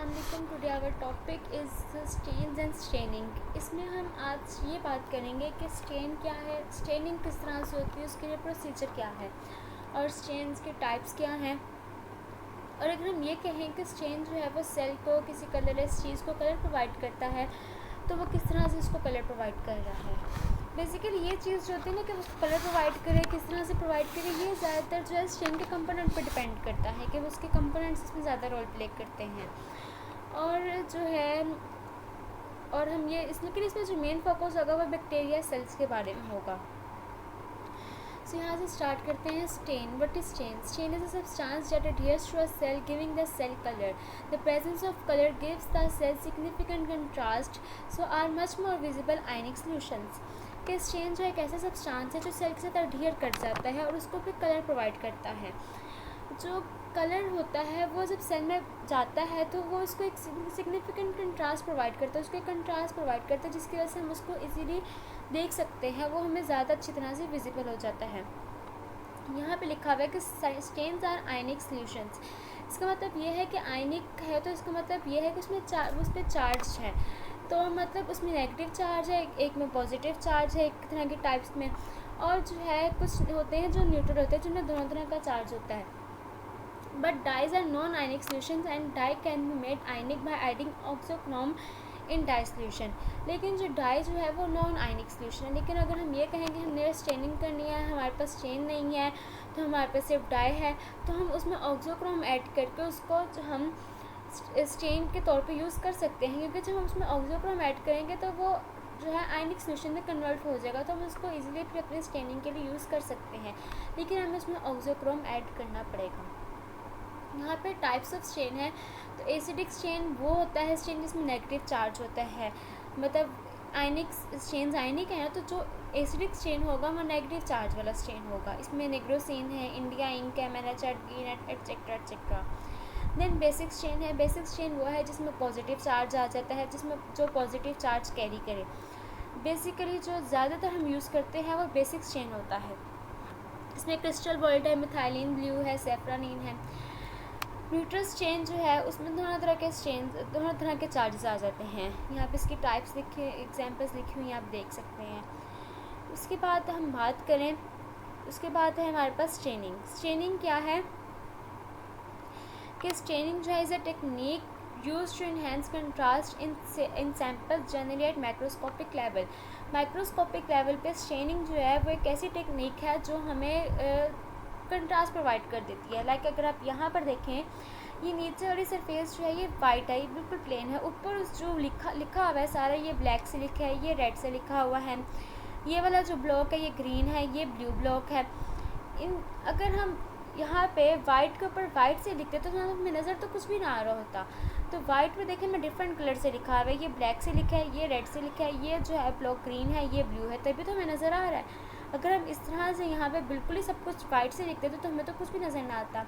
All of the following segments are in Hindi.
अस्सलाम today our topic is stains and staining. इसमें हम आज ये बात करेंगे कि स्टेन क्या है, स्टेनिंग किस तरह से होती है, उसके लिए प्रोसीजर क्या है और स्टेन्स के टाइप्स क्या हैं। और अगर हम ये कहें कि स्टेन जो है वो सेल को किसी कलरलेस चीज़ को कलर प्रोवाइड करता है, तो वो किस तरह से उसको कलर प्रोवाइड कर रहा है। बेसिकली ये चीज़ जो होती है ना कि उसको कलर प्रोवाइड करे, किस तरह से प्रोवाइड करे, ये ज़्यादातर जो है स्टेन के कंपोनेंट पर डिपेंड करता है कि उसके कंपोनेंट्स इसमें ज़्यादा रोल प्ले करते हैं। और जो है और हम ये लेकिन इसमें जो मेन फोकस होगा वो बैक्टीरिया सेल्स के बारे में होगा। सो यहाँ से स्टार्ट करते हैं। Stain, what is stain? Stain is a substance that adheres to a cell giving the cell color. The presence of color gives the cell significant contrast, so are much more visible ionic solutions. कि स्टेन जो एक ऐसा सब्सटेंस है जो सेल के साथ अडहियर कर जाता है और उसको फिर कलर प्रोवाइड करता है। जो कलर होता है वो जब सेल में जाता है तो वो उसको एक सिग्निफिकेंट कंट्रास्ट प्रोवाइड करता है, उसको एक कंट्रास्ट प्रोवाइड करता है जिसकी वजह से हम उसको इजीली देख सकते हैं, वो हमें ज़्यादा अच्छी तरह से विजिबल हो जाता है। यहाँ पे लिखा हुआ है कि स्टेन्स आर आयनिक सॉल्यूशंस। इसका मतलब ये है कि आयनिक है तो इसका मतलब ये है कि उसमें उस पर चार्ज है, तो मतलब उसमें नेगेटिव चार्ज है, एक में पॉजिटिव चार्ज है, एक तरह के टाइप्स में। और जो है कुछ होते हैं जो न्यूट्रल होते हैं जिनमें दोनों तरह का चार्ज होता है। But dyes are non ionic solutions and dye can be made ionic by adding auxochrome in dye solution. लेकिन जो डाई जो है वो नॉन आयनिक सॉल्यूशन है। लेकिन अगर हम ये कहें कि हमने स्टेनिंग करनी है, हमारे पास स्टेन नहीं है, तो हमारे पास सिर्फ डाई है, तो हम उसमें ऑक्सोक्रोम ऐड करके उसको जो हम स्टेन के तौर पे यूज़ कर सकते हैं, क्योंकि जब हम उसमें ऑक्सोक्रोम ऐड करेंगे तो वो जो है आयनिक सॉल्यूशन में कन्वर्ट हो जाएगा, तो हम उसको इजीली फिर अपने स्टेनिंग के लिए यूज़ कर सकते हैं। लेकिन हमें उसमें ऑक्सोक्रोम ऐड करना पड़ेगा। यहाँ पे टाइप्स ऑफ स्टेन है, तो एसिडिक स्टेन वो होता है स्टेन जिसमें नेगेटिव चार्ज होता है, मतलब आयनिक स्टेन्स आयनिक है, तो जो एसिडिक स्टेन होगा वो नेगेटिव चार्ज वाला स्टेन होगा। इसमें नेग्रोसिन है, इंडिया इंक है, मैनाचार्गीन etcetera etcetera. Then basic stain है। बेसिक स्टेन वो है जिसमें पॉजिटिव चार्ज आ जाता है, जिसमें जो पॉजिटिव चार्ज कैरी करे। बेसिकली जो ज़्यादातर हम यूज़ करते हैं वो बेसिक स्टेन होता है। इसमें क्रिस्टल वॉल्ट है, मिथाइलिन ब्लू है, सेफ्रानिन है। न्यूट्रल स्टेन जो है उसमें दोनों तरह के चार्जेस आ जाते हैं। यहाँ पे इसकी टाइप्स लिखे, एग्जांपल्स लिखी हुई आप देख सकते हैं। उसके बाद हम बात करें, उसके बाद है हमारे पास स्टेनिंग। स्टेनिंग क्या है कि स्टेनिंग जो है is a technique used to enhance contrast in samples generally at microscopic level. Microscopic level पे स्टेनिंग जो है वो एक ऐसी टेक्निक है जो हमें कंट्रास्ट प्रोवाइड कर देती है। लाइक अगर आप यहाँ पर देखें, ये नीचे वाली सरफेस जो है ये वाइट है, ये बिल्कुल प्लेन है। ऊपर जो लिखा हुआ है सारा ये ब्लैक से लिखा है, ये रेड से लिखा हुआ है। ये वाला जो ब्लॉक है ये ग्रीन है, ये ब्लू ब्लॉक है। अगर हम यहाँ पे वाइट के ऊपर वाइट से लिखते तो हमें नज़र तो कुछ भी ना आ रहा होता। तो वाइट में देखें मैं डिफरेंट कलर से लिखा हुआ है, ये ब्लैक से लिखा है, ये रेड से लिखा है, ये जो है ब्लॉक ग्रीन है, ये ब्लू है, तभी तो हमें नज़र आ रहा है। अगर हम इस तरह से यहाँ पे बिल्कुल ही सब कुछ वाइट से लिखते तो हमें तो कुछ भी नज़र ना आता।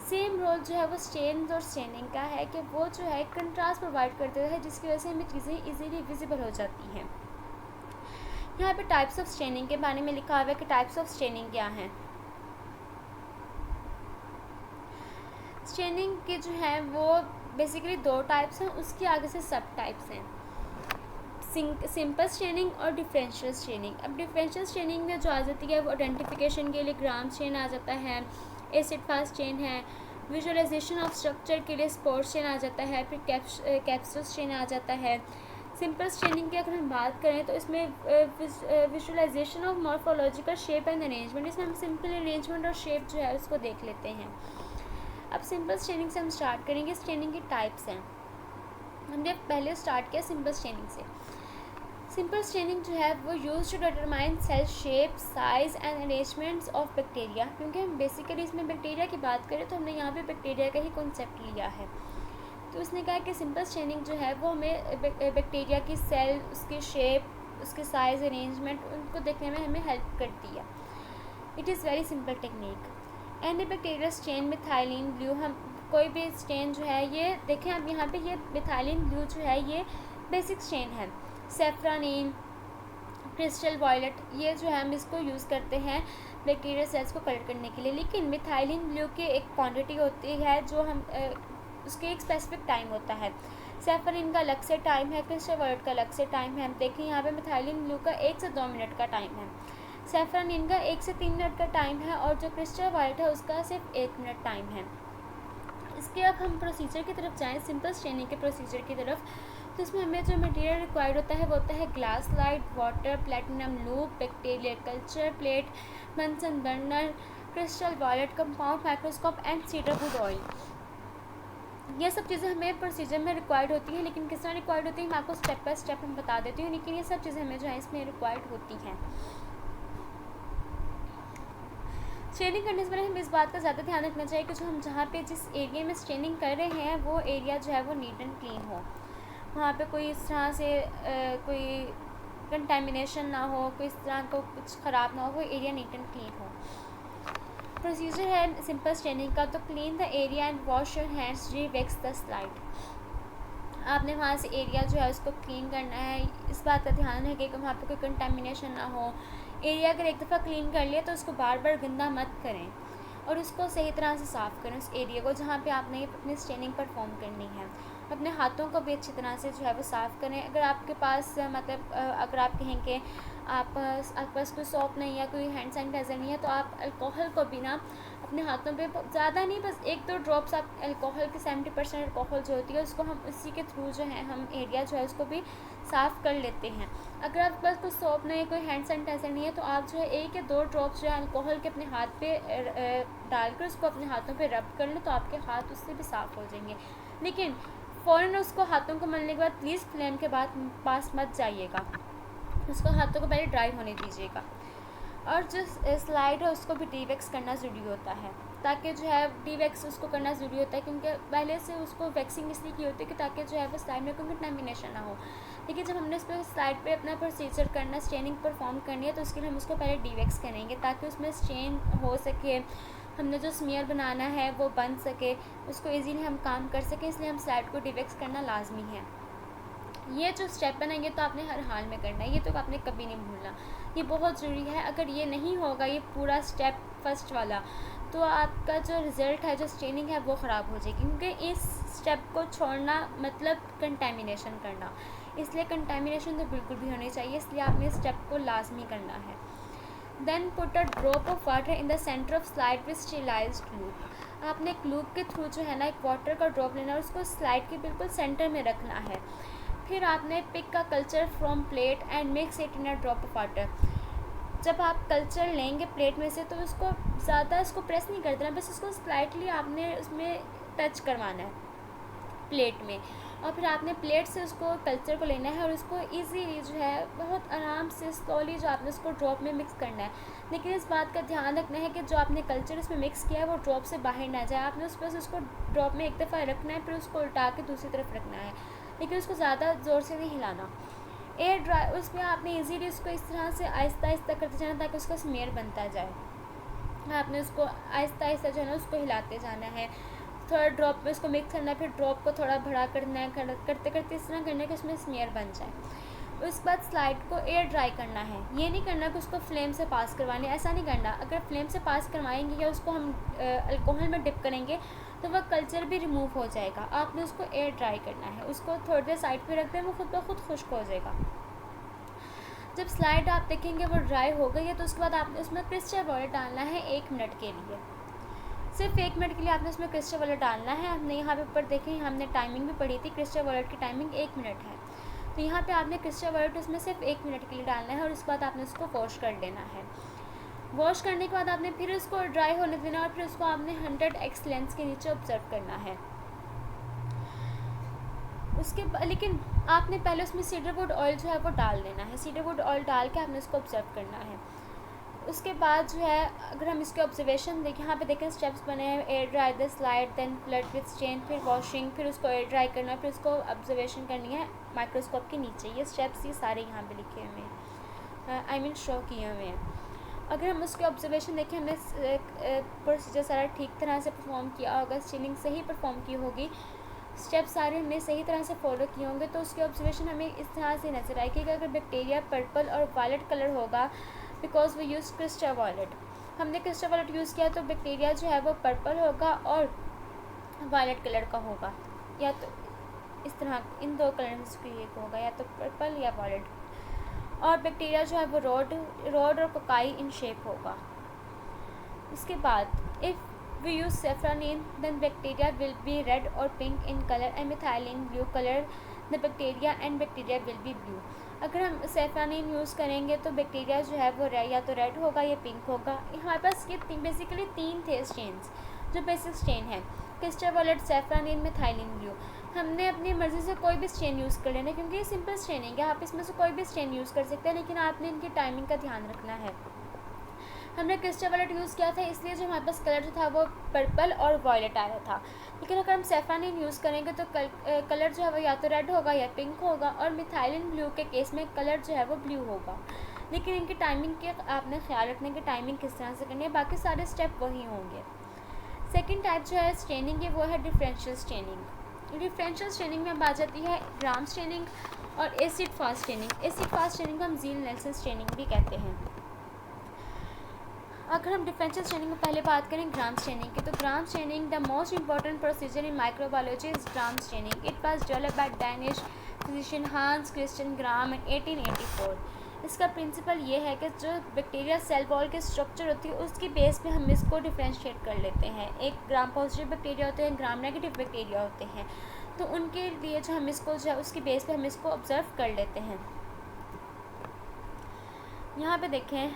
सेम रोल जो है वो स्टेन्स और स्टेनिंग का है कि वो जो है कंट्रास्ट प्रोवाइड करते हैं जिसकी वजह से हमें चीज़ें इजीली विजिबल हो जाती हैं। यहाँ पे टाइप्स ऑफ स्टेनिंग के बारे में लिखा हुआ है कि टाइप्स ऑफ स्टेनिंग क्या हैं। स्टेनिंग के जो है वो बेसिकली दो टाइप्स हैं, उसके आगे से सब टाइप्स हैं, सिंपल स्टेनिंग और डिफरेंशियल स्टेनिंग। अब डिफरेंशियल स्टेनिंग में जो आ जाती है वो आइडेंटिफिकेशन के लिए ग्राम स्टेन आ जाता है, एसिड फास्ट स्टेन है, विजुअलाइजेशन ऑफ स्ट्रक्चर के लिए स्पॉट स्टेन आ जाता है, फिर कैप्सूल स्टेन आ जाता है। सिंपल स्टेनिंग की अगर हम बात करें तो इसमें visualization of morphological shape and arrangement, इसमें हम सिंपल अरेंजमेंट और शेप जो है उसको देख लेते हैं। अब सिंपल स्टेनिंग से हम स्टार्ट करेंगे। स्टेनिंग की टाइप्स हैं, हमने पहले स्टार्ट किया सिंपल स्टेनिंग से। सिंपल स्टेनिंग जो है वो use to determine cell shape, size and arrangements of bacteria. क्योंकि हम बेसिकली इसमें बैक्टीरिया की बात करें तो हमने यहाँ पे बैक्टीरिया का ही कॉन्सेप्ट लिया है। तो उसने कहा कि सिंपल स्टेनिंग जो है वो हमें बैक्टीरिया की सेल, उसकी शेप, उसके साइज, अरेंजमेंट, उनको देखने में हमें हेल्प करती है। It is very simple technique. Any bacterial stain methylene blue, हम कोई भी स्टेन जो है ये देखें आप यहाँ पे, ये मिथाइलिन ब्लू जो है ये बेसिक स्टेन है। सेफ्रानिन, क्रिस्टल वॉयलेट, ये जो है हम इसको यूज़ करते हैं बैक्टीरियल सेल्स को कलर करने के लिए। लेकिन मिथाइलिन ब्लू की एक क्वांटिटी होती है जो हम उसके एक स्पेसिफिक टाइम होता है। सैफरन का अलग से टाइम है, क्रिस्टल वायलेट का अलग से टाइम है। हम देखें यहाँ पे मिथाइलिन ब्लू का 1 से 2 मिनट का टाइम है, सैफरन का 1 से 3 मिनट का टाइम है, और जो क्रिस्टल वायलेट है उसका सिर्फ 1 मिनट टाइम है। इसके अब हम प्रोसीजर की तरफ जाएँ, सिंपल स्टेनिंग के प्रोसीजर की तरफ। तो इसमें हमें जो मटेरियल रिक्वायर्ड होता है वो होता है glass slide, water, platinum loop, bacterial culture plate, Bunsen burner, crystal violet, compound microscope and cedarwood oil. ये सब चीज़ें हमें प्रोसीजर में रिक्वायर्ड होती हैं, लेकिन किस तरह रिक्वायर्ड होती है मैं आपको स्टेप बाय स्टेप हम बता देती हूँ, लेकिन ये सब चीज़ें हमें जो है इसमें रिक्वायर्ड होती हैं। स्टेनिंग करने से पहले हमें इस बात का ज़्यादा ध्यान रखना चाहिए कि जो हम जहाँ पे जिस एरिया में स्टेनिंग कर रहे हैं वो एरिया जो है वो नीट एंड क्लीन हो, वहाँ पे कोई इस तरह से कोई कंटेमिनेशन ना हो, कोई इस तरह को कुछ ख़राब ना हो, वो एरिया नीट एंड क्लीन हो। प्रोसीजर है सिंपल स्टेनिंग का, तो clean the area and wash your hands, rewax the slide. आपने वहाँ से एरिया जो है उसको क्लीन करना है, इस बात का ध्यान रखें कि वहाँ पे कोई कंटेमिनेशन ना हो। एरिया अगर एक दफ़ा क्लीन कर लिया तो उसको बार बार गंदा मत करें, और उसको सही तरह से साफ़ करें उस एरिया को जहाँ पे आपने अपनी स्टेनिंग परफॉर्म करनी है। अपने हाथों को भी अच्छी तरह से जो है वो साफ़ करें। अगर आपके पास मतलब अगर आप कहें कि आपके पास कोई सोप नहीं है, कोई हैंड सैनिटाइज़र नहीं है, तो आप अल्कोहल को भी ना अपने हाथों पे ज़्यादा नहीं, बस 1-2 ड्रॉप्स आप अल्कोहल की 70% अल्कोहल जो होती है उसको हम उसी के थ्रू जो है हम एरिया जो है उसको भी साफ़ कर लेते हैं। अगर आपके पास कोई सोप नहीं है, कोई हैंड सैनिटाइज़र नहीं है, तो आप जो है 1 या 2 ड्रॉप्स जो है अल्कोहल के अपने हाथ पे डालकर उसको अपने हाथों पे रब कर लें, तो आपके हाथ उससे भी साफ़ हो जाएंगे। लेकिन फ़ौरन उसको हाथों को मलने के बाद प्लीज़ फ्लेम के बाद पास मत जाइएगा, उसको हाथों को पहले ड्राई होने दीजिएगा। और जो स्लाइड है उसको भी डी-वैक्स करना ज़रूरी होता है, ताकि जो है डी-वैक्स उसको करना ज़रूरी होता है, क्योंकि पहले से उसको वैक्सिंग इसलिए की होती है कि ताकि जो है वो स्लाइड में कोई कंटेमिनेशन ना हो। लेकिन जब हमने उस पर स्लाइड पे अपना प्रोसीजर करना, स्टेनिंग परफॉर्म करनी है, तो उसके लिए हम उसको पहले डी-वैक्स करेंगे ताकि उसमें स्टेन हो सके, हमने जो स्मीयर बनाना है वो बन सके, उसको ईजीली हम काम कर सकें, इसलिए हम स्लाइड को डी-वैक्स करना लाजमी है। ये जो स्टेप है ना ये तो आपने हर हाल में करना है, ये तो आपने कभी नहीं भूलना, ये बहुत ज़रूरी है। अगर ये नहीं होगा ये पूरा स्टेप फर्स्ट वाला, तो आपका जो रिज़ल्ट है, जो स्टेनिंग है वो ख़राब हो जाएगी, क्योंकि इस स्टेप को छोड़ना मतलब कंटेमिनेशन करना, इसलिए कंटेमिनेशन तो बिल्कुल भी होनी चाहिए, इसलिए आपने इस स्टेप को लाजमी करना है। Then put a drop of water in the centre of slide with sterilised loop. आपने एक लूप के थ्रू जो है ना एक वाटर का ड्रॉप लेना है, उसको स्लाइड के बिल्कुल सेंटर में रखना है। फिर आपने पिक का culture from plate and mix it in a drop of water. जब आप कल्चर लेंगे प्लेट में से, तो उसको ज़्यादा उसको प्रेस नहीं कर देना, बस उसको स्लाइटली आपने उसमें टच करवाना है प्लेट में, और फिर आपने प्लेट से उसको कल्चर को लेना है और उसको इजीली जो है बहुत आराम से स्लोली जो आपने उसको ड्रॉप में मिक्स करना है। लेकिन इस बात का ध्यान रखना है कि जो आपने कल्चर उसमें मिक्स किया है वो ड्रॉप से बाहर ना जाए। आपने उस पर उसको ड्रॉप में एक दफ़ा रखना है, फिर उसको उल्टा के दूसरी तरफ रखना है, लेकिन उसको ज़्यादा ज़ोर से नहीं हिलाना। एयर ड्राई उसमें आपने इजीली उसको इस तरह से आहिस्ता आहिस्ता करते जाना ताकि उसका स्मेयर बनता जाए। आपने उसको आहिस्ता आहिस्ता जो है ना उसको हिलाते जाना है, थोड़ा ड्रॉप में उसको मिक्स करना है, फिर ड्रॉप को थोड़ा बढ़ा करना है, करते करते इस तरह करना है कि उसमें स्मेयर बन जाए। उसके बाद स्लाइड को एयर ड्राई करना है, ये नहीं करना कि उसको फ्लेम से पास करवाने, ऐसा नहीं करना। अगर फ्लेम से पास करवाएंगे या उसको हम अल्कोहल में डिप करेंगे तो वह कल्चर भी रिमूव हो जाएगा। आपने उसको एयर ड्राई करना है, उसको थोड़ी देर साइड पे रख दें, वो खुद ब खुद खुश्क हो जाएगा। जब स्लाइड आप देखेंगे वो ड्राई हो गई है, तो उसके बाद आपने उसमें क्रिस्टल वाटर डालना है 1 मिनट के लिए, सिर्फ 1 मिनट के लिए आपने उसमें क्रिस्टल वाटर डालना है। हमने यहाँ पे ऊपर देखें, हमने टाइमिंग भी पढ़ी थी, क्रिस्टल वाटर की टाइमिंग 1 मिनट है, तो यहाँ पे आपने क्रिस्टल वाटर उसमें सिर्फ 1 मिनट के लिए डालना है, और उसके बाद आपने उसको वॉश कर लेना है। वॉश करने के बाद आपने फिर उसको ड्राई होने देना, और फिर उसको आपने 100x लेंस के नीचे ऑब्जर्व करना है। लेकिन आपने पहले उसमें सीडरवुड ऑयल जो है वो डाल देना है, सीडरवुड ऑयल डाल के आपने उसको ऑब्जर्व करना है। उसके बाद जो है अगर हम इसके ऑब्जर्वेशन देखें, यहाँ पे देखें स्टेप्स बने हैं, air dry the slide, then flood with stain, फिर वॉशिंग, फिर उसको एयर ड्राई करना है, फिर उसको ऑब्जर्वेशन करनी है माइक्रोस्कोप के नीचे। ये स्टेप्स ये सारे यहाँ पे लिखे हुए हैं, आई मीन शो किए हुए हैं। अगर हम उसके ऑब्जर्वेशन देखें, हमने प्रोसीजर सारा ठीक तरह से परफॉर्म किया होगा, स्टेनिंग सही परफॉर्म की होगी, स्टेप सारे हमने सही तरह से फॉलो किए होंगे, तो उसके ऑब्जर्वेशन हमें इस तरह से नज़र आएगी कि अगर बैक्टीरिया पर्पल और वायलेट कलर होगा, because we use crystal violet, हमने क्रिस्टल वायलेट यूज़ किया, तो बैक्टीरिया जो है वो पर्पल होगा और वायलेट कलर का होगा, या तो इस तरह इन दो कलर में से कोई एक होगा, या तो पर्पल या वायलेट। और बैक्टीरिया जो है वो रोड और कोकाई इन शेप होगा। इसके बाद if we use safranin then bacteria will be red और pink in colour and methylene blue colour the bacteria and bacteria will be blue. अगर हम सेफ्रानिन यूज़ करेंगे तो बैक्टीरिया जो है वो या तो रेड होगा या पिंक होगा। हमारे पास ये बेसिकली 3 थे स्टेन्स जो बेसिक स्टेन है, क्रिस्टल वायलेट, सेफ्रानिन, मिथाइलिन ब्लू। हमने अपनी मर्ज़ी से कोई भी स्टेन यूज़ कर लेना, क्योंकि ये सिंपल स्टेनिंग है, आप इसमें से कोई भी स्टेन यूज़ कर सकते हैं, लेकिन आपने इनकी टाइमिंग का ध्यान रखना है। हमने क्रिस्टल वायलेट यूज़ किया था इसलिए जो हमारे पास कलर जो था वो पर्पल और वायलेट आया था, लेकिन अगर हम सेफ्रानिन यूज़ करेंगे तो कलर जो है वो या तो रेड होगा या पिंक होगा, और मिथाइलिन ब्लू के केस में कलर जो है वो ब्लू होगा। लेकिन इनकी टाइमिंग के आपने ख्याल रखने की टाइमिंग किस तरह से करनी है, बाकी सारे स्टेप वही होंगे। सेकेंड टाइप जो है स्टेनिंग की वो है डिफरेंशियल स्टेनिंग। डिफरेंशियल स्टेनिंग में आ जाती है ग्राम स्टेनिंग और acid fast staining. Acid fast staining को हम ज़ील नेल्सन स्टेनिंग भी कहते हैं। अगर हम डिफरेंशियल स्टेनिंग में पहले बात करें ग्राम स्टेनिंग की, तो Gram staining the most important procedure in microbiology is Gram staining. It was developed by Danish physician Hans Christian Gram in 1884। इसका प्रिंसिपल ये है कि जो बैक्टीरिया सेल वॉल के स्ट्रक्चर होती है उसकी बेस पे हम इसको डिफ्रेंशिएट कर लेते हैं। एक ग्राम पॉजिटिव बैक्टीरिया होते हैं, ग्राम नेगेटिव बैक्टीरिया होते हैं, तो उनके लिए जो हम इसको जो है उसकी बेस पे हम इसको ऑब्जर्व कर लेते हैं। यहाँ पे देखें,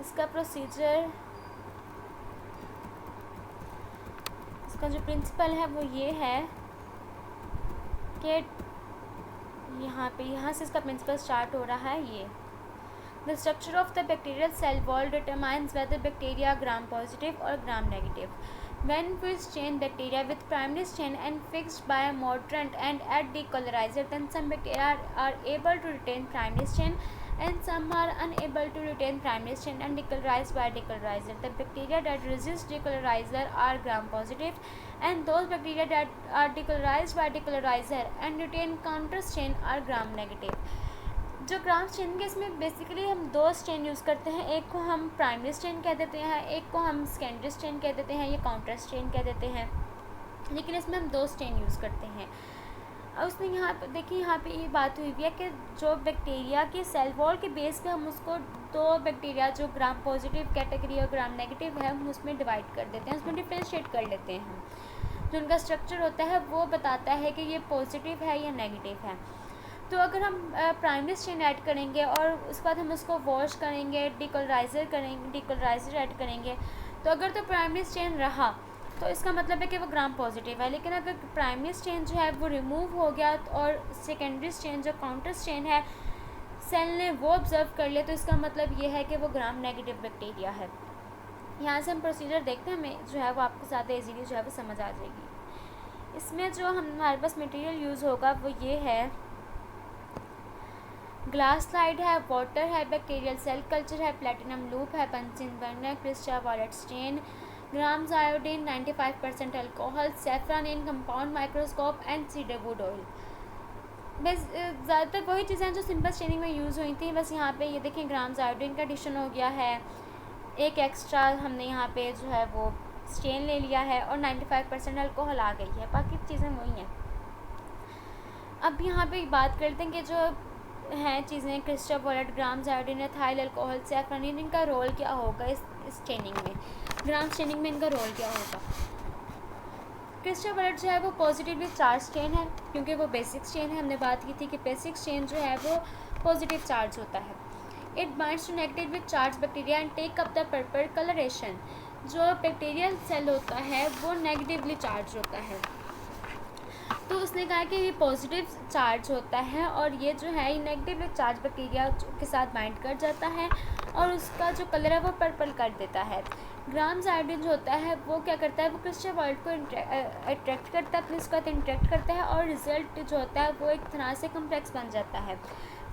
इसका प्रोसीजर, इसका जो प्रिंसिपल है वो ये है कि यहाँ से इसका प्रिंसिपल स्टार्ट हो रहा है। ये the structure of the bacterial cell wall determines whether bacteria gram positive और Gram negative. When we stain bacteria with primary stain and fixed by a mordant and add decolorizer, then some bacteria are able to retain primary stain and some are unable to retain primary stain and decolorize by decolorizer. The bacteria that resist decolorizer are gram positive, and those bacteria that are decolorized by decolorizer and retain counter stain are gram negative. जो ग्राम स्टेन के इसमें बेसिकली हम 2 स्टेन यूज़ करते हैं, एक को हम प्राइमरी स्टेन कह देते हैं, एक को हम सेकेंडरी स्टेन कह देते हैं, या काउंटर स्टेन कह देते हैं, लेकिन इसमें हम 2 स्टेन यूज़ करते हैं। और उसमें यहाँ पे देखिए, यहाँ पे ये बात हुई है कि जो बैक्टीरिया के सेल वॉल के बेस पे हम उसको 2 बैक्टीरिया जो ग्राम पॉजिटिव कैटेगरी और ग्राम नेगेटिव है हम उसमें डिवाइड कर देते हैं, उसमें डिफ्रेंशिएट कर लेते हैं हम। जो उनका स्ट्रक्चर होता है वो बताता है कि ये पॉजिटिव है या नेगेटिव है। तो अगर हम प्राइमरी स्टेन ऐड करेंगे और उसके बाद हम उसको वॉश करेंगे, डिकोलराइज़र ऐड करेंगे, तो अगर तो प्राइमरी स्टेन रहा तो इसका मतलब है कि वो ग्राम पॉजिटिव है। लेकिन अगर प्राइमरी स्टेन जो है वो रिमूव हो गया और सेकेंडरी स्टेन जो काउंटर स्टेन है सेल ने वो ऑब्जर्व कर लिया, तो इसका मतलब ये है कि वो ग्राम नेगेटिव बैक्टीरिया है। यहाँ से हम प्रोसीजर देखते हैं, हमें जो है वो आपको ज़्यादा इजीली जो है वो समझ आ जाएगी। इसमें जो हमारे पास मटेरियल यूज़ होगा वो ये है, ग्लास स्लाइड है, वाटर है, बैक्टीरियल सेल कल्चर है, प्लेटिनम लूप है, Bunsen burner, crystal violet stain, Gram's iodine, 95% alcohol, safranin, compound microscope and cedarwood oil. बस ज़्यादातर वही चीज़ें जो सिंपल स्टेनिंग में यूज़ हुई थी। बस यहाँ पे ये देखें ग्राम्स आयोडीन का एडिशन हो गया है, एक एक्स्ट्रा हमने यहाँ पे जो है वो स्टेन ले लिया है, और 95% अल्कोहल आ गई है, बाकी चीज़ें वही हैं। अब यहाँ पे बात करते हैं कि जो हैं चीज़ें crystal violet, Gram's iodine, ethyl alcohol, safranin, इनका रोल क्या होगा इस स्टेनिंग में, ग्राम स्टेनिंग में इनका रोल क्या होगा। क्रिस्टल वायलेट जो है वो पॉजिटिवली चार्ज स्टेन है, क्योंकि वो बेसिक स्टेन है। हमने बात की थी कि बेसिक स्टेन जो है वो पॉजिटिव चार्ज होता है। It binds to negatively charge bacteria and take up the purple colouration. जो बैक्टीरियल सेल होता है वो नेगेटिवली चार्ज होता है, तो उसने कहा कि ये पॉजिटिव चार्ज होता है और ये जो है ये नेगेटिवली चार्ज बैक्टीरिया के साथ बाइंड कर जाता है और उसका जो कलर है वो पर्पल कर देता है। ग्राम्स आयोडीन जो होता है वो क्या करता है, वो क्रिस्टल वायलेट को अट्रैक्ट करता है, अपने उसके साथ इंटरेक्ट करता है, और रिजल्ट जो होता है वो एक तरह से कम्प्लेक्स बन जाता है।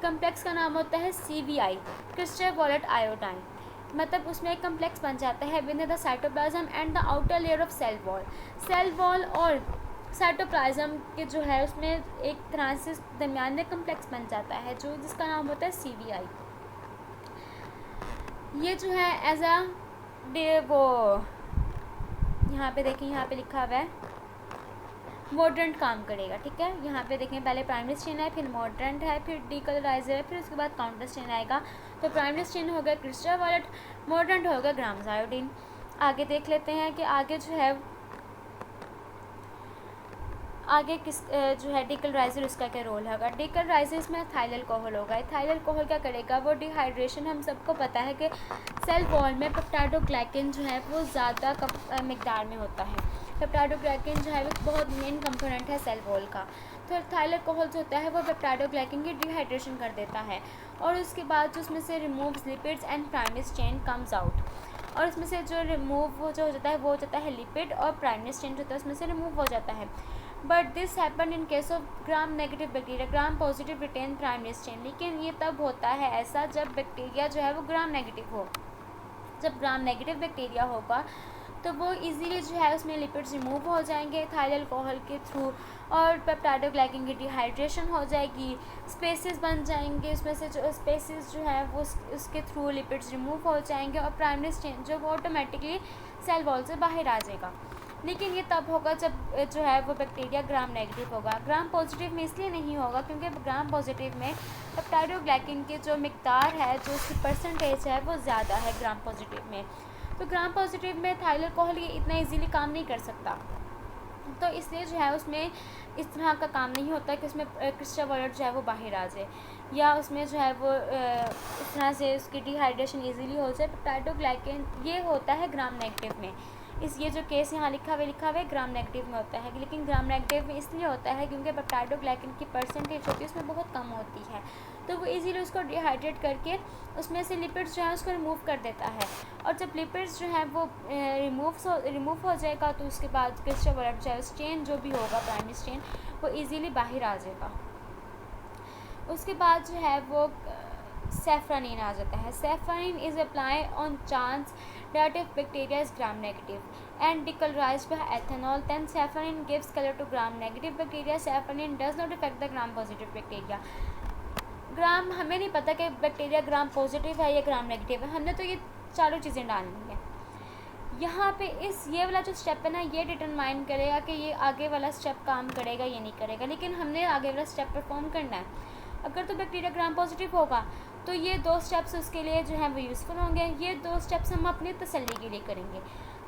कम्प्लेक्स का नाम होता है CVI, क्रिस्टल वायलेट आयोडाइन। मतलब उसमें एक कम्प्लेक्स बन जाता है with the cytoplasm and the outer layer of cell wall. Cell wall और साइटोप्लाज्म के जो है उसमें एक तरह से दरमियान में कम्प्लेक्स बन जाता है जो जिसका नाम होता है CVI। ये जो है एज अ वो यहाँ पे देखें, यहाँ पे लिखा हुआ है मॉडर्न काम करेगा, ठीक है। यहाँ पे देखें पहले प्राइमरी स्ट्रेन है, फिर मॉडर्न है, फिर डीकलराइजर है, फिर उसके बाद काउंटर स्ट्रेन आएगा। तो प्राइमरी स्ट्रेन हो गया क्रिस्टल वालेट, मॉडर्न हो गया ग्राम्स आयोडीन। आगे देख लेते हैं कि आगे जो है आगे किस जो है डीकलराइजर उसका क्या रोल होगा। डीकलराइजर इसमें थाइल अल्कोहल होगा। थाइल अल्कोहल क्या करेगा, वो डिहाइड्रेशन, हम सबको पता है कि सेल वॉल में पेप्टाइडोग्लाइकन जो है वो ज़्यादा मिकदार में होता है। पेप्टाइडोग्लाइकन जो है वो बहुत मेन कंपोनेंट है सेल वॉल का। तो थाइल अल्कोहल जो होता है वो पेप्टाइडोग्लाइकन की डिहाइड्रेशन कर देता है, और उसके बाद जो उसमें से removes lipids and primary chain comes out, और उसमें से जो रिमूव जो हो जाता है वो हो जाता है लिपिड, और प्राइमरी चेन जो होता है उसमें से रिमूव हो जाता है। But this happen in case of gram negative bacteria. Gram positive retain primary stain, लेकिन ये तब होता है ऐसा जब बैक्टीरिया जो है वो ग्राम नेगेटिव हो। जब ग्राम नेगेटिव बैक्टीरिया होगा तो वो इजीली जो है उसमें लिपिड्स रिमूव हो जाएंगे थाइल अल्कोहल के थ्रू, और पेप्टाइडोग्लाइकन की डिहाइड्रेशन हो जाएगी, स्पेसेस बन जाएंगे, उसमें से जो स्पेसेस जो है वो उसके थ्रू लिपिड्स रिमूव हो जाएंगे, और प्राइमरी चेन जो वो ऑटोमेटिकली सेल वॉल से बाहर आ जाएगा। लेकिन ये तब होगा जब जो है वो बैक्टीरिया ग्राम नेगेटिव होगा। ग्राम पॉजिटिव में इसलिए नहीं होगा क्योंकि ग्राम पॉजिटिव में पेप्टाइडोग्लाइकन की जो मिकदार है, जो उसकी परसेंटेज है वो ज़्यादा है ग्राम पॉजिटिव में। तो ग्राम पॉजिटिव में थाइल अल्कोहल ये इतना इजीली काम नहीं कर सकता, तो इसलिए जो है उसमें इस तरह का काम नहीं होता कि उसमें क्रिस्टल वालेट जो है वो बाहर आ जाए, या उसमें जो है वो इस तरह से उसकी डिहाइड्रेशन इजीली हो जाए। पेप्टाइडोग्लाइकन ये होता है ग्राम नेगेटिव में। ये जो केस यहाँ लिखा हुआ है ग्राम नेगेटिव में होता है, लेकिन ग्राम नेगेटिव में इसलिए होता है क्योंकि पेप्टाइडोग्लाइकन की परसेंटेज होती है उसमें बहुत कम होती है, तो वो इजीली उसको डिहाइड्रेट करके उसमें से लिपिड्स जो है उसको रिमूव कर देता है। और जब लिपिड्स जो है वो रिमूव हो जाएगा तो उसके बाद क्रिस्टल वालेट जो है स्ट्रेन जो भी होगा प्राइमरी स्ट्रेन वो इजीली बाहर आ जाएगा। उसके बाद जो है वो सेफ्रानिन आ जाता है। Safranin is apply on chance that if bacteria is gram negative and decolorized by ethanol, then saffronin gives color to gram negative bacteria. Saffronin does not affect the gram positive bacteria. ग्राम हमें नहीं पता कि बैक्टीरिया ग्राम पॉजिटिव है या ग्राम नेगेटिव है, हमने तो ये चारों चीज़ें डालनी है। यहाँ पे ये वाला जो स्टेप है ना, ये डिटरमाइन करेगा कि ये आगे वाला स्टेप काम करेगा या नहीं करेगा, लेकिन हमने आगे वाला स्टेप परफॉर्म करना है। अगर तो बैक्टीरिया ग्राम पॉजिटिव होगा तो ये 2 स्टेप्स उसके लिए जो है वो यूज़फुल होंगे। ये 2 स्टेप्स हम अपनी तसल्ली के लिए करेंगे,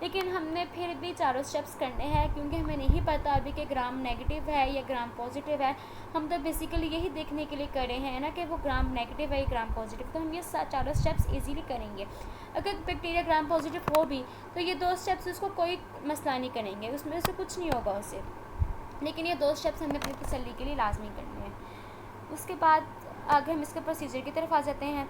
लेकिन हमने फिर भी चारों स्टेप्स करने हैं क्योंकि हमें नहीं पता अभी कि ग्राम नेगेटिव है या ग्राम पॉजिटिव है। हम तो बेसिकली यही देखने के लिए करे हैं ना कि वो ग्राम नेगेटिव है या ग्राम पॉजिटिव, तो हम ये चारों स्टेप्स ईजीली करेंगे। अगर बैक्टीरिया ग्राम पॉजिटिव हो भी तो ये 2 स्टेप्स उसको कोई मसला नहीं करेंगे, उसमें से कुछ नहीं होगा उसे, लेकिन ये 2 स्टेप्स हमें अपनी तसल्ली के लिए लाजमी करने हैं। उसके बाद आगे हम इसके प्रोसीजर की तरफ आ जाते हैं।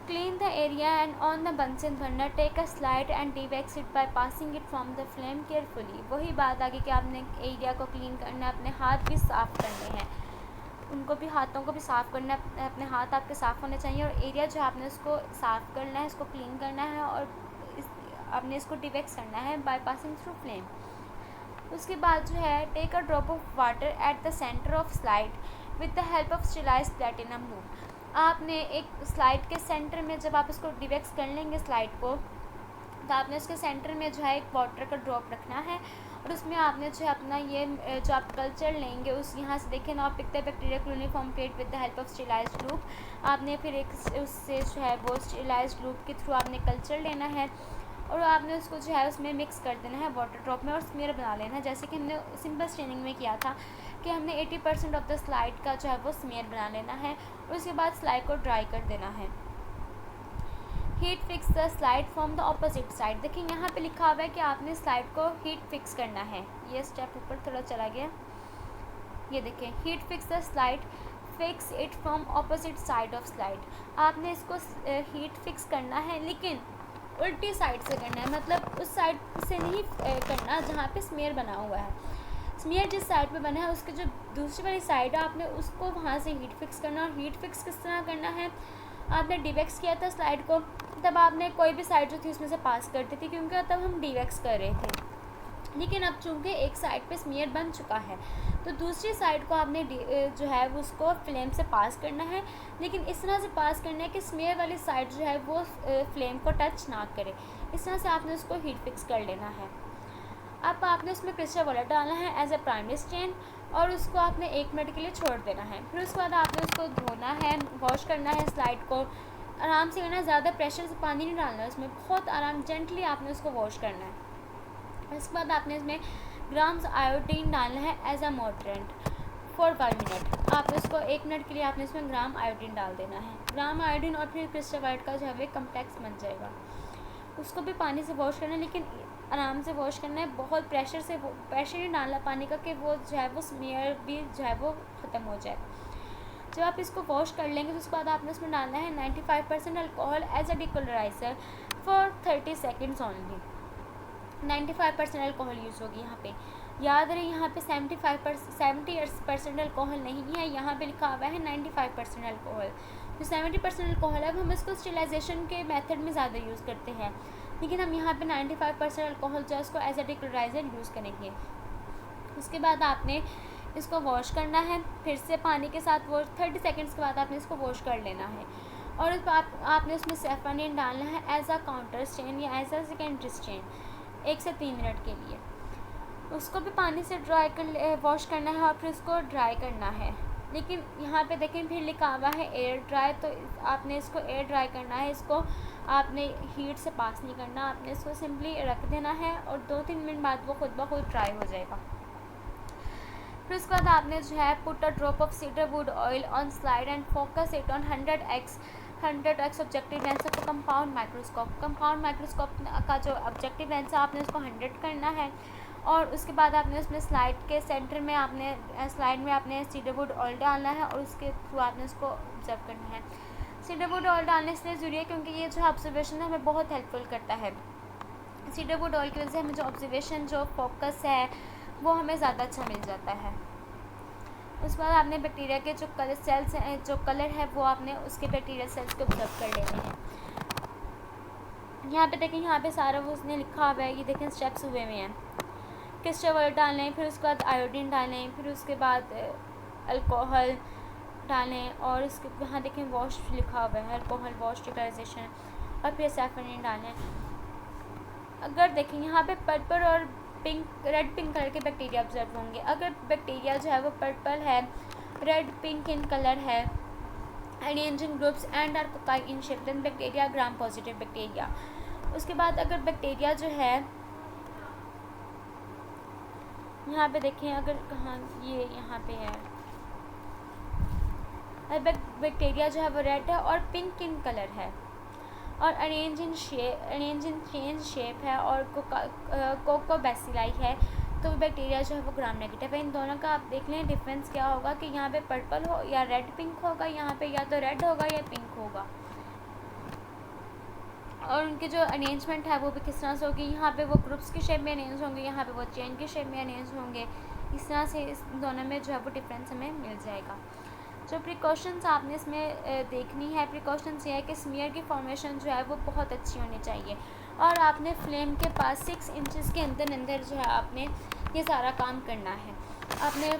Clean the area and on the Bunsen burner take a slide and dewax it by passing it from the flame carefully. वही बात आगे कि आपने एरिया को क्लीन करना है, अपने हाथ भी साफ़ करने हैं, उनको भी हाथों को भी साफ़ करना है, अपने हाथ आपके साफ़ होने चाहिए, और एरिया जो आपने उसको साफ़ करना है, उसको क्लीन करना है, और आपने इसको डिवेक्स करना है बाय पासिंग थ्रू फ्लेम। उसके बाद जो है take a drop of water at the centre of slide with the help of sterilised platinum loop. आपने एक स्लाइड के सेंटर में जब आप इसको डिवेक्स कर लेंगे स्लाइड को, तो आपने उसके सेंटर में जो है एक वाटर का ड्रॉप रखना है, और उसमें आपने जो है अपना ये जो आप कल्चर लेंगे उस यहाँ से देखें ना, आप pick the bacteria chloroform plate with the help of sterilised loop. आपने फिर एक उससे जो है वो स्टेरिलाइज्ड लूप के थ्रू आपने कल्चर लेना है, और आपने उसको जो है उसमें मिक्स कर देना है वाटर ड्रॉप में, और स्मीयर बना लेना है, जैसे कि हमने सिंपल स्टेनिंग में किया था कि हमने 80% ऑफ द स्लाइड का जो है वो स्मीयर बना लेना है, और उसके बाद स्लाइड को ड्राई कर देना है। Heat fix the slide from the opposite side. देखिए यहाँ पे लिखा हुआ है कि आपने स्लाइड को हीट फिक्स करना है। ये स्टेप ऊपर थोड़ा चला गया, ये देखें, heat fix the slide fix it from opposite side of slide. आपने इसको हीट फिक्स करना है, लेकिन उल्टी साइड से करना है, मतलब उस साइड से नहीं करना जहाँ पे स्मीयर बना हुआ है। स्मीयर जिस साइड पे बना है उसके जो दूसरी वाली साइड है आपने उसको वहाँ से हीट फिक्स करना। और हीट फिक्स किस तरह करना है, आपने डिवेक्स किया था स्लाइड को, तब आपने कोई भी साइड जो थी उसमें से पास कर दी थी, क्योंकि तब हम डिवेक्स कर रहे थे। लेकिन अब चूँकि एक साइड पे स्मीयर बन चुका है तो दूसरी साइड को आपने जो है उसको फ्लेम से पास करना है, लेकिन इस तरह से पास करना है कि स्मीयर वाली साइड जो है वो फ्लेम को टच ना करे। इस तरह से आपने उसको हीट फिक्स कर लेना है। अब आपने उसमें क्रिस्टल वाटर डालना है एज ए प्राइमरी स्टेन और उसको आपने 1 मिनट के लिए छोड़ देना है। फिर उसके बाद आपने उसको धोना है, वॉश करना है। स्लाइड को आराम से करना है, ज़्यादा प्रेशर से पानी नहीं डालना है उसमें, बहुत आराम जेंटली आपने उसको वॉश करना है। इसके बाद आपने इसमें ग्राम्स आयोडीन डालना है एज अ मॉडरेंट फॉर 1 मिनट। आपने उसको 1 मिनट के लिए आपने इसमें ग्राम आयोडीन डाल देना है। ग्राम आयोडीन और फिर क्रिस्टल वाइट का जो है कम्प्लेक्स बन जाएगा। उसको भी पानी से वॉश करना है, लेकिन आराम से वॉश करना है, बहुत प्रेशर नहीं डालना पानी का कि वो जो है वो स्मीयर भी जो है वो ख़त्म हो जाए। जब आप इसको वॉश कर लेंगे तो उसके बाद आपने उसमें डालना है 95% alcohol as a decoloriser for 30 seconds only. 95% alcohol use होगी यहाँ पे। याद रहे यहाँ पे 70% अल्कोहल नहीं है, यहाँ पे लिखा हुआ है 95% अल्कोहल। जो 70% अल्कोहल है वो हम इसको स्टेलाइजेशन के मेथड में ज़्यादा यूज़ करते हैं, लेकिन हम यहाँ पे 95% अल्कोहल जो है उसको एज अ डिकलराइज़र यूज़ करेंगे। उसके बाद आपने इसको वॉश करना है, फिर से पानी के साथ वॉश 30 सेकेंड्स के बाद आपने इसको वॉश कर लेना है। और आपने उसमें सैफरन डालना है एज अ काउंटर स्टेन या एज अ सेकेंडरी स्टेन 1 से 3 मिनट के लिए। उसको भी पानी से वॉश करना है और फिर उसको ड्राई करना है। लेकिन यहाँ पे देखें फिर लिखा हुआ है एयर ड्राई, तो आपने इसको एयर ड्राई करना है। इसको आपने हीट से पास नहीं करना, आपने इसको सिंपली रख देना है और 2-3 मिनट बाद वो खुद ब खुद ड्राई हो जाएगा। फिर उसके बाद आपने जो है put a drop of cedarwood oil on slide and focus it on 100x objective lens of compound microscope. Compound microscope का जो ऑब्जेक्टिव लेंस है आपने उसको 100 करना है। और उसके बाद आपने उसमें स्लाइड के सेंटर में स्लाइड में आपने सीडरवुड ऑयल डालना है और उसके थ्रू आपने उसको ऑब्जर्व करना है। सीडरवुड ऑयल डालने से ज़रूरी है क्योंकि ये जो ऑब्जर्वेशन है हमें बहुत हेल्पफुल करता है। सीडरवुड ऑयल की वजह से हमें जो ऑब्जर्वेशन जो फोकस है वो हमें ज़्यादा अच्छा मिल जाता है। उसके बाद आपने बैक्टीरिया के जो कलर सेल्स हैं, जो कलर है वो आपने उसके बैक्टीरिया सेल्स को ऑब्जर्व कर लेने हैं। यहाँ पे देखें, यहाँ पे सारा वो उसने लिखा हुआ है, ये देखें स्टेप्स हुए हुए हैं। क्रिस्टल वाटर डालें, फिर उसके बाद आयोडीन डालें, फिर उसके बाद अल्कोहल डालें और इसके यहाँ देखें वॉश लिखा हुआ है, अल्कोहल वॉश डिकलराइजेशन, और फिर सैफरन डालें। अगर देखें यहाँ पे पर्पल और रेड पिंक कलर के बैक्टीरिया ऑब्जर्व होंगे। अगर बैक्टीरिया जो है वो पर्पल है, रेड पिंक इन कलर है, एडिएंजिन groups and are cocci in shape, then bacteria gram positive bacteria. उसके बाद अगर बैक्टीरिया जो है यहाँ पे देखें, अगर कहाँ ये यहाँ पे है, बैक्टीरिया जो है वो रेड है और पिंक इन कलर है और अरेंज इन चेंज शेप है और कोकोबैसिलाई है, तो बैक्टीरिया जो है वो ग्राम नेगेटिव है। इन दोनों का आप देख लें डिफरेंस क्या होगा कि यहाँ पे पर्पल हो या रेड पिंक होगा, यहाँ पे या तो रेड होगा या पिंक होगा। और उनकी जो अरेंजमेंट है वो भी किस तरह से होगी, यहाँ पे वो ग्रुप्स की शेप में अरेंज होंगे, यहाँ पे वो चेन की शेप में अरेंज होंगे। इस तरह से इस दोनों में जो है वो डिफरेंस हमें मिल जाएगा। जो प्रिकॉशंस आपने इसमें देखनी है, प्रिकॉशंस ये है कि स्मीयर की फॉर्मेशन जो है वो बहुत अच्छी होनी चाहिए और आपने फ्लेम के पास 6 इंचेस के अंदर जो है आपने ये सारा काम करना है। आपने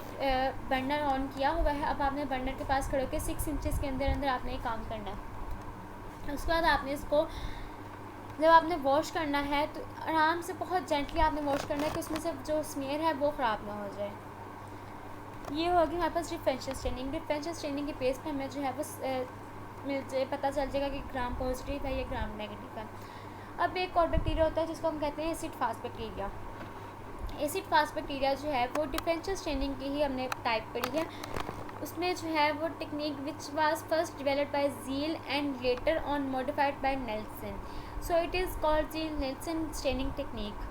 बर्नर ऑन किया हुआ है, अब आपने बर्नर के पास खड़े होकर 6 इंचेस के अंदर आपने ये काम करना है। उसके बाद आपने इसको जब आपने वॉश करना है तो आराम से बहुत जेंटली आपने वॉश करना है कि उसमें से जो स्मीयर है वो ख़राब ना हो जाए। ये होगी हमारे पास डिफरेंशियल स्टेनिंग। डिफरेंशियल स्टेनिंग के बेस पे हमें जो है वो पता चल जाएगा कि ग्राम पॉजिटिव है या ग्राम नेगेटिव है। अब एक और बैक्टीरिया होता है जिसको हम कहते हैं acid fast bacteria. Acid fast bacteria जो है वो डिफरेंशियल स्टेनिंग की ही हमने टाइप पढ़ी है। उसमें जो है वो technique which was first developed by zeal and later on modified by Nelson, so it is called zeal-Nelson staining technique.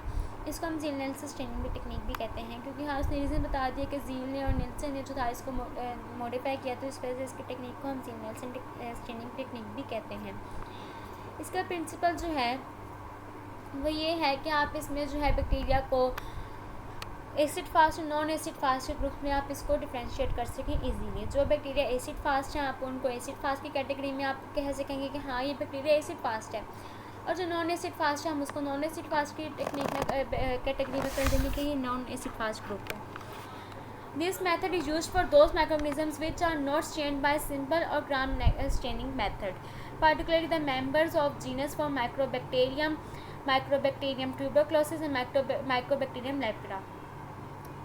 इसको हम ज़ील-नेल्सन स्टेनिंग भी टेक्निक भी कहते हैं क्योंकि हाँ उसने रीज़न बता दिया कि ज़ील ने और नेल्सन ने जो था इसको मॉडिफाई किया, तो इस वजह से इसकी टेक्निक को हम ज़ील-नेल्सन स्टेनिंग टेक्निक भी कहते हैं। इसका प्रिंसिपल जो है वो ये है कि आप इसमें जो है बैक्टीरिया को एसिड फास्ट और नॉन एसिड फास्ट के ग्रुप में आप इसको डिफ्रेंशिएट कर सकें इजीली। जो बैक्टीरिया एसिड फास्ट हैं आप उनको एसिड फास्ट की कैटेगरी में आप कह सकेंगे कि हाँ ये बैक्टीरिया एसिड फास्ट है, और जो नॉन एसिड फास्ट है हम उसको नॉन एसिड फास्ट की टेक्निक में कैटेगरी में कर देंगे कि ये नॉन एसिड फास्ट ग्रुप है। This method is used for those microorganisms which are not stained by simple or gram staining method, particularly the members of genus for Microbacterium tuberculosis and Mycobacterium leprae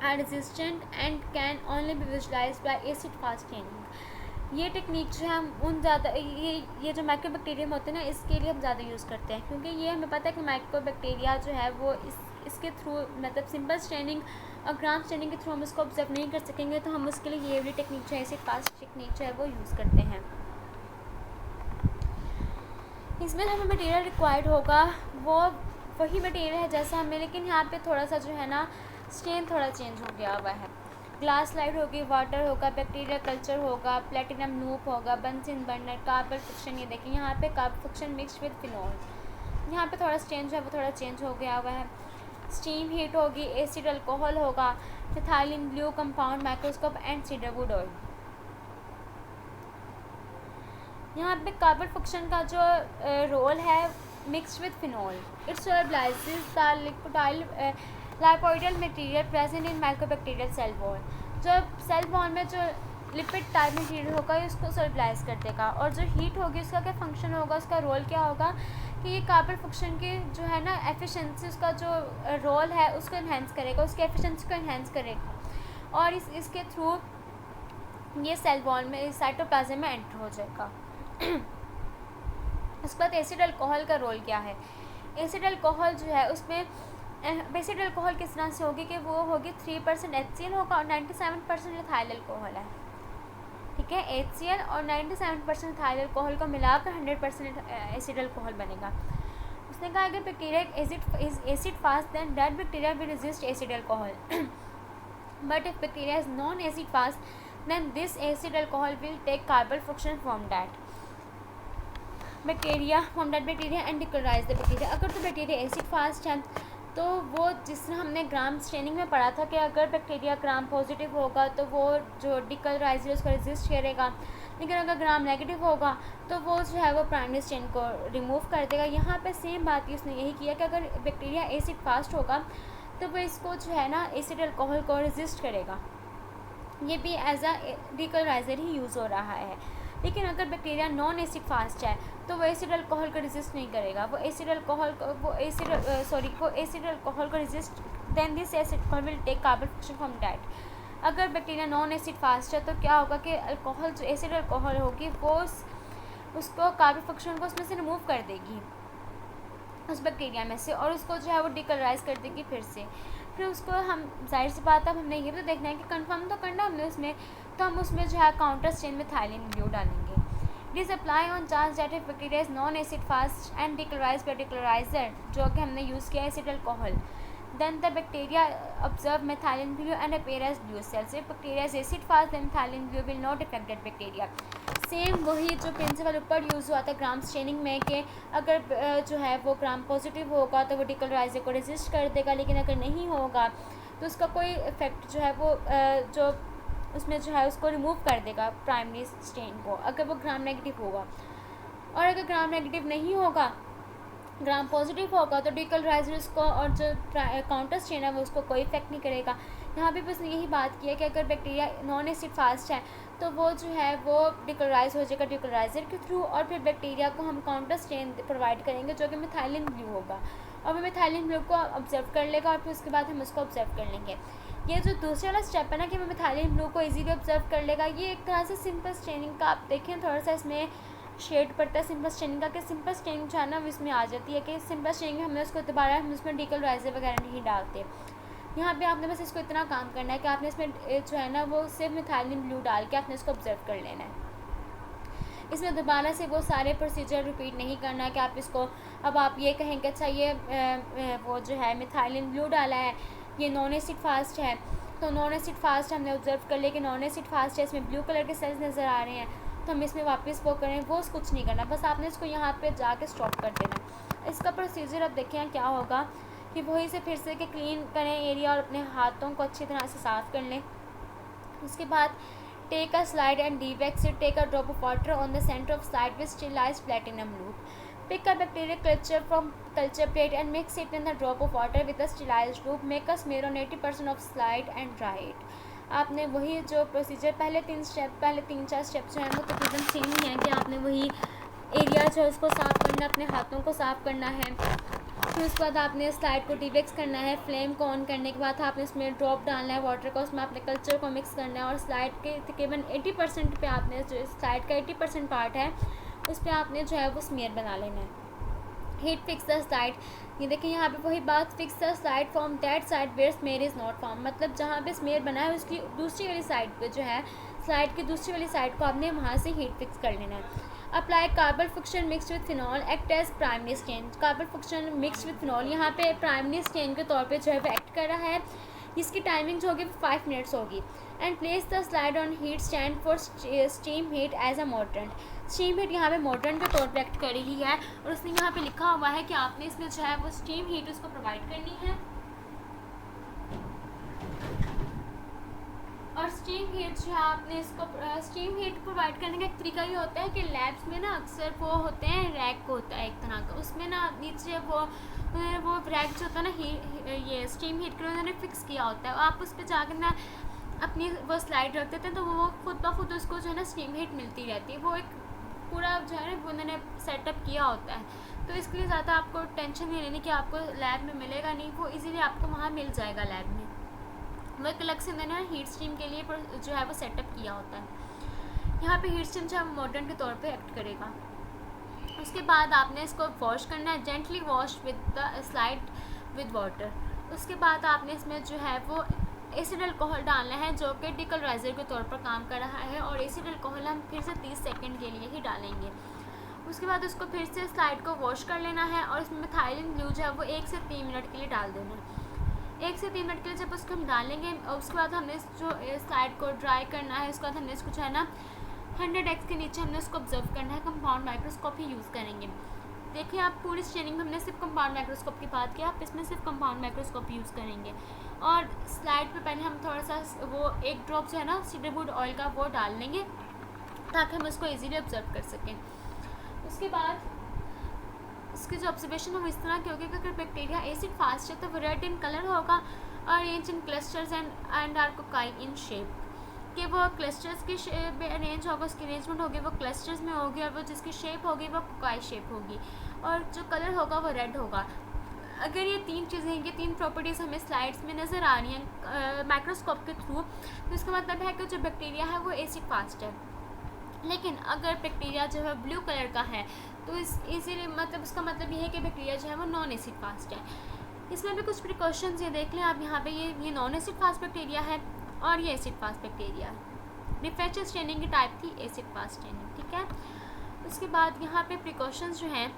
are resistant and can only be visualized by acid fast staining. ये टेक्निक जो है हम उन ज़्यादा ये जो माइक्रोबैक्टीरियम होते हैं ना इसके लिए हम ज़्यादा यूज़ करते हैं, क्योंकि ये हमें पता है कि माइक्रोबैक्टीरिया जो है वो इसके थ्रू मतलब सिंपल स्टेनिंग और ग्राम स्टेनिंग के थ्रू हम उसको ऑब्जर्व नहीं कर सकेंगे, तो हम उसके लिए ये वाली टेक्निक जो है एसिड फास्ट टेक्निक जो है वो यूज़ करते हैं। इसमें हमें मटेरियल रिक्वायर्ड होगा वो वही मटेरियल है जैसा हमें, लेकिन यहाँ पे थोड़ा सा जो है ना स्टेन थोड़ा चेंज हो गया हुआ है। ग्लास स्लाइड होगी, वाटर होगा, बैक्टीरिया कल्चर होगा, प्लेटिनम लूप होगा, बंसिन बर्नर, कार्बन फिक्शन। ये देखिए यहाँ पे carbol fuchsin mix with phenol, यहाँ पे थोड़ा स्टेन जो है वो थोड़ा चेंज हो गया हुआ है। स्टीम हीट होगी, एसिड अल्कोहल होगा, methylene blue compound, microscope and cedarwood oil. यहाँ पे कार्बन फिक्शन का जो रोल है mixed with phenol, it solubilises the lipoidal material present in mycobacterial cell wall. जब सेल वॉल में जो लिपिड टाइप मटेरियल होगा उसको सोलबिलाइज कर देगा, और जो हीट होगी उसका क्या फंक्शन होगा, उसका रोल क्या होगा कि ये कार्बन फिक्शन की जो है ना एफिशिएंसी, उसका जो रोल है उसको इन्हेंस करेगा, उसकी एफिशिएंसी को इन्हेंस करेगा, और इसके थ्रू ये सेल वॉल में साइटोप्लाज्म में एंटर हो जाएगा। उसके बाद एसिड अल्कोहल का रोल क्या है। एसिड अल्कोहल जो है उसमें एसिड अल्कोहल किस तरह से होगी कि वो होगी 3% HCl होगा और 97% इथाइल अल्कोहल है, ठीक है। HCl और 97% इथाइल अल्कोहल को मिलाकर 100% एसिड अल्कोहल बनेगा। उसने कहा अगर bacteria is acid fast then that bacteria will resist acid alcohol, but if bacteria is non acid fast then this acid alcohol will take carbol fuchsin from that bacteria and decolorise the bacteria. अगर तो बैक्टीरिया एसिड फास्ट है तो वो जिस तरह हमने ग्राम स्टेनिंग में पढ़ा था कि अगर बैक्टीरिया ग्राम पॉजिटिव होगा तो वो जो डिकलराइजर उसको रेजिस्ट करेगा, लेकिन अगर ग्राम नेगेटिव होगा तो वो जो है वो प्राइमरी स्टेन को रिमूव कर देगा। यहाँ पे सेम बात ही उसने यही किया कि अगर बैक्टीरिया एसिड फास्ट होगा तो वो इसको जो है ना एसिड अल्कोहल को रेजिस्ट करेगा, ये भी एज अ डिकलराइजर ही यूज़ हो रहा है। लेकिन अगर बैक्टीरिया नॉन एसिड फास्ट है तो वो एसिड अल्कोहल को रेजिस्ट नहीं करेगा, वो एसिड अल्कोहल को resist then this acid alcohol will take carbol fuchsin from that. अगर बैक्टीरिया नॉन एसिड फास्ट है तो क्या होगा कि अल्कोहल जो एसिड अल्कोहल होगी वो उसको कार्बन फिक्शन को उसमें से रिमूव कर देगी उस बैक्टीरिया में से, और उसको जो है वो डिकलराइज कर देगी फिर उसको हम जाहिर सी बात अब हमने ये भी तो देखना है कि कंफर्म तो करना हमने उसमें, तो हम उसमें जो है काउंटर स्टेन में थाइलिन ब्लू डालेंगे। This apply on chance that if bacteria is non acid fast and decolorise by decoloriser जो कि हमने यूज़ किया acid alcohol, then the bacteria observe methylene blue and appear as blue cells. If bacteria is acid fast then methylene blue will not affect that bacteria. Same वही जो प्रिंसिपल ऊपर यूज़ हुआ था ग्राम स्टेनिंग में कि अगर जो है वो ग्राम पॉजिटिव होगा तो वो डिकलराइजर को रेजिस्ट कर देगा, लेकिन अगर नहीं होगा तो उसका कोई इफेक्ट जो है वो जो उसमें जो है उसको रिमूव कर देगा प्राइमरी स्टेन को, अगर वो ग्राम नेगेटिव होगा। और अगर ग्राम नेगेटिव नहीं होगा, ग्राम पॉजिटिव होगा तो डिकलराइजर उसको और जो काउंटर स्टेन है वो उसको कोई इफेक्ट नहीं करेगा। यहाँ भी बस यही बात की है कि अगर बैक्टीरिया नॉन एसिड फास्ट है तो वो जो है वो डिकलराइज हो जाएगा डिकलराइजर के थ्रू, और फिर बैक्टीरिया को हम काउंटर स्टेन प्रोवाइड करेंगे जो कि मिथाइलिन ब्लू होगा, और वो मिथाइलिन ब्लू को ऑब्जर्व कर लेगा और फिर उसके बाद हम उसको ऑब्जर्व कर लेंगे। ये जो दूसरा वाला स्टेप है ना कि वो मिथाइलिन ब्लू को इजीली ऑब्जर्व कर लेगा, ये एक तरह से सिंपल स्टेनिंग का आप देखें थोड़ा सा इसमें शेड पड़ता है सिंपल स्टेनिंग का, कि सिंपल स्टेनिंग जो है ना इसमें आ जाती है कि सिंपल स्टेनिंग में हमने उसको दोबारा हम उसमें डिकलराइजर वगैरह नहीं डालते। यहाँ पे आपने बस इसको इतना काम करना है कि आपने इसमें जो है ना वो सिर्फ मिथाइलिन ब्लू डाल के आपने इसको ऑब्जर्व कर लेना है। इसमें दोबारा से वो सारे प्रोसीजर रिपीट नहीं करना है कि आप इसको अब आप ये कहें कि अच्छा ये वो जो है मिथाइलिन ब्लू डाला है ये नॉन एसिड फास्ट है, तो नॉन एसिड फास्ट हमने ऑब्जर्व कर लिया कि नॉन एसिड फास्ट है, इसमें ब्लू कलर के सेल्स नज़र आ रहे हैं, तो हम इसमें वापस वो करें, वो कुछ नहीं करना, बस आपने इसको यहाँ पे जाके स्टॉप कर देना। इसका प्रोसीजर अब देखें क्या होगा कि वही से फिर से कि क्लीन करें एरिया और अपने हाथों को अच्छी तरह से साफ़ कर लें। उसके बाद take a slide and dewax it, take a drop of water on the centre of slide with sterilised platinum loop. Pick a bacterial culture from culture plate and mix it in a drop of water with a sterilized loop. Make a smear on 80% of slide and dry it. आपने वही जो प्रोसीजर पहले 3-4 स्टेप जो है वो तकरीबन सेम ही है कि आपने वही एरिया जो है उसको साफ़ करना, अपने हाथों को साफ़ करना है। फिर उसके बाद आपने स्लाइड को डिवेक्स करना है। फ्लेम को ऑन करने के बाद आपने उसमें ड्रॉप डालना है वाटर का, उसमें आपने कल्चर को मिक्स करना है और स्लाइड के तकरीबन 80% पे आपने जो स्लाइड का 80% पार्ट है उस पर आपने जो है वो स्मेयर बना लेना है। हीट फिक्स द स्लाइड, ये देखिए यहाँ पे वही बात, fix the slide from that side where smear is not form, मतलब जहाँ पे स्मेयर बना है उसकी दूसरी वाली साइड पे जो है स्लाइड की दूसरी वाली साइड को आपने वहाँ से हीट फिक्स कर लेना है। Apply carbol fuchsin mix with phenol act as primary stain. Carbol fuchsin mix with phenol यहाँ पे प्राइमरी स्टेन के तौर पे जो है वो एक्ट कर रहा है। इसकी टाइमिंग जो होगी 5 मिनट्स होगी। And place the slide on heat stand for steam heat as a mordant. Steam heat यहाँ पे मॉडरेंट के तौर पे एक्ट कर रही है और उसने यहाँ पे लिखा हुआ है कि आपने इसमें जो है वो स्टीम हीट उसको प्रोवाइड करनी है। और स्टीम हीट जो है आपने इसको स्टीम हीट प्रोवाइड करने का एक तरीका ये होता है कि लैब्स में ना अक्सर वो होते हैं रैक होता है एक तरह का, उसमें ना नीचे वो रैक जो होता है ना ये स्टीम हीट के लिए उन्होंने फिक्स किया होता है। आप उस पर जाकर ना अपनी वो स्लाइड रख देते हैं तो वो खुद ब खुद उसको जो है ना स्टीम हीट मिलती रहती है। वो एक पूरा जो है ना उन्होंने सेटअप किया होता है, तो इसके लिए ज़्यादा आपको टेंशन नहीं लेनी कि आपको लैब में मिलेगा नहीं, वो इजीली आपको वहाँ मिल जाएगा लैब में। वो एक अलग से उन्होंने हीट स्ट्रीम के लिए जो है वो सेटअप किया होता है। यहाँ पे हीट स्ट्रीम जो है मॉडर्न के तौर पे एक्ट करेगा। उसके बाद आपने इसको वॉश करना है, gently wash with the slide with water. उसके बाद आपने इसमें जो है वो एसिड अल्कोहल डालना है जो कि डिकलराइज़र के तौर पर काम कर रहा है, और एसिड अल्कोहल हम फिर से 30 सेकेंड के लिए ही डालेंगे। उसके बाद उसको फिर से स्लाइड को वॉश कर लेना है और उसमें मिथाइलिन ब्लू जो है वो 1 से 3 मिनट के लिए डाल देना है। 1 से 3 मिनट के लिए जब उसको हम डालेंगे और उसके बाद हमने जो स्लाइड को ड्राई करना है, उसके बाद हमने इसको जो है ना 100x के नीचे हमने उसको ऑब्जर्व करना है। कंपाउंड माइक्रोस्कोप ही यूज़ करेंगे। देखिए आप पूरी स्ट्रेनिंग में हमने सिर्फ कंपाउंड माइक्रोस्कोप की बात की, आप इसमें सिर्फ कंपाउंड माइक्रोस्कोप यूज़ करेंगे। और स्लाइड पे पहले हम थोड़ा सा वो एक ड्रॉप जो है ना सीडरवुड ऑयल का वो डाल लेंगे ताकि हम उसको इजीली ऑब्जर्व कर सकें। उसके बाद इसकी जो ऑब्जर्वेशन है वो इस तरह की होगी कि अगर बैक्टीरिया एसिड फास्ट है तो वो रेड इन कलर होगा, arrange in clusters and are cocci in shape, कि वो क्लस्टर्स की अरेंज होगा, उसकी अरेंजमेंट होगी वो क्लस्टर्स में होगी, और वो जिसकी शेप होगी वो कोकाई शेप होगी, और जो कलर होगा वो रेड होगा। अगर ये 3 चीज़ें, ये 3 प्रॉपर्टीज़ हमें स्लाइड्स में नज़र आ रही हैं माइक्रोस्कोप के थ्रू, तो इसका मतलब है कि जो बैक्टीरिया है वो एसिड फास्ट है। लेकिन अगर बैक्टीरिया जो है ब्लू कलर का है तो इसीलिए मतलब उसका मतलब ये है कि बैक्टीरिया जो है वो नॉन एसिड फास्ट है। इसमें भी कुछ प्रिकॉशंस ये देख लें आप, यहाँ पे ये नॉन एसिड फास्ट बैक्टीरिया है और ये एसिड फास्ट बैक्टीरिया है। डिफरेंशियल स्ट्रेनिंग की टाइप थी एसिड फास्ट स्ट्रेनिंग, ठीक है। उसके बाद यहाँ पे प्रिकॉशंस जो हैं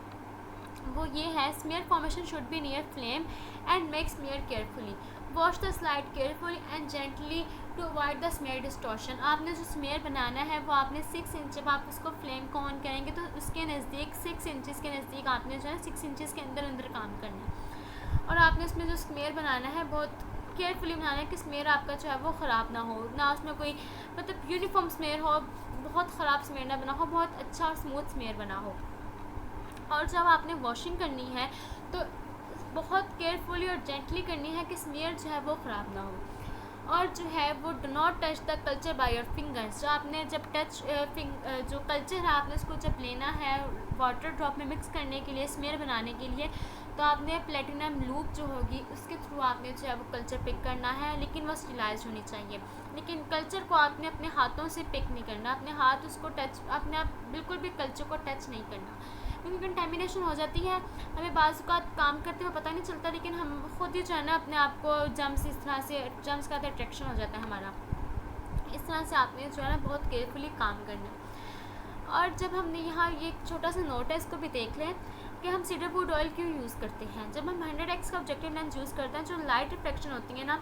वो ये है, smear formation should be near flame and make smear carefully, wash the slide carefully and gently to avoid the smear distortion. आपने जो स्मेयर बनाना है वो आपने 6 इंच, जब आप उसको फ्लेम को ऑन करेंगे तो उसके नज़दीक 6 इंचज़ के नज़दीक आपने जो है 6 इंचज़ के अंदर अंदर काम करना है। और आपने उसमें जो स्मेयर बनाना है बहुत केयरफुली बनाना है कि स्मेयर आपका जो है वो ख़राब ना हो, ना उसमें कोई मतलब यूनिफॉर्म स्मेयर हो, बहुत ख़राब स्मेयर ना बना हो, बहुत अच्छा और स्मूथ स्मेयर बना हो। और जब आपने वॉशिंग करनी है तो बहुत केयरफुली और जेंटली करनी है कि स्मेयर जो है वो ख़राब ना हो। और जो है वो do not touch the culture by your fingers. जो आपने जब जो कल्चर है आपने उसको जब लेना है वाटर ड्रॉप में मिक्स करने के लिए, स्मेयर बनाने के लिए, तो आपने प्लेटिनम लूप जो होगी उसके थ्रू आपने जो है वो कल्चर पिक करना है, लेकिन वो स्टेलाइज होनी चाहिए। लेकिन कल्चर को आपने अपने हाथों से पिक नहीं करना, अपने हाथ उसको टच, अपने आप बिल्कुल भी कल्चर को टच नहीं करना, क्योंकि कंटेमिनेशन हो जाती है। हमें बाज़ का काम करते हुए पता नहीं चलता, लेकिन हम खुद ही जो है ना अपने आप को जम्स, इस तरह से जम्स का अट्रैक्शन हो जाता है हमारा। इस तरह से आपने जो है ना बहुत केयरफुली काम करना है। और जब हमने यहाँ ये छोटा सा नोट है, इसको भी देख लें कि हम सीडरवुड ऑयल क्यों यूज़ करते हैं। जब हम 100x का ऑब्जेक्टिव लेंस यूज़ करते हैं, जो लाइट रिफ्लेक्शन होती है ना,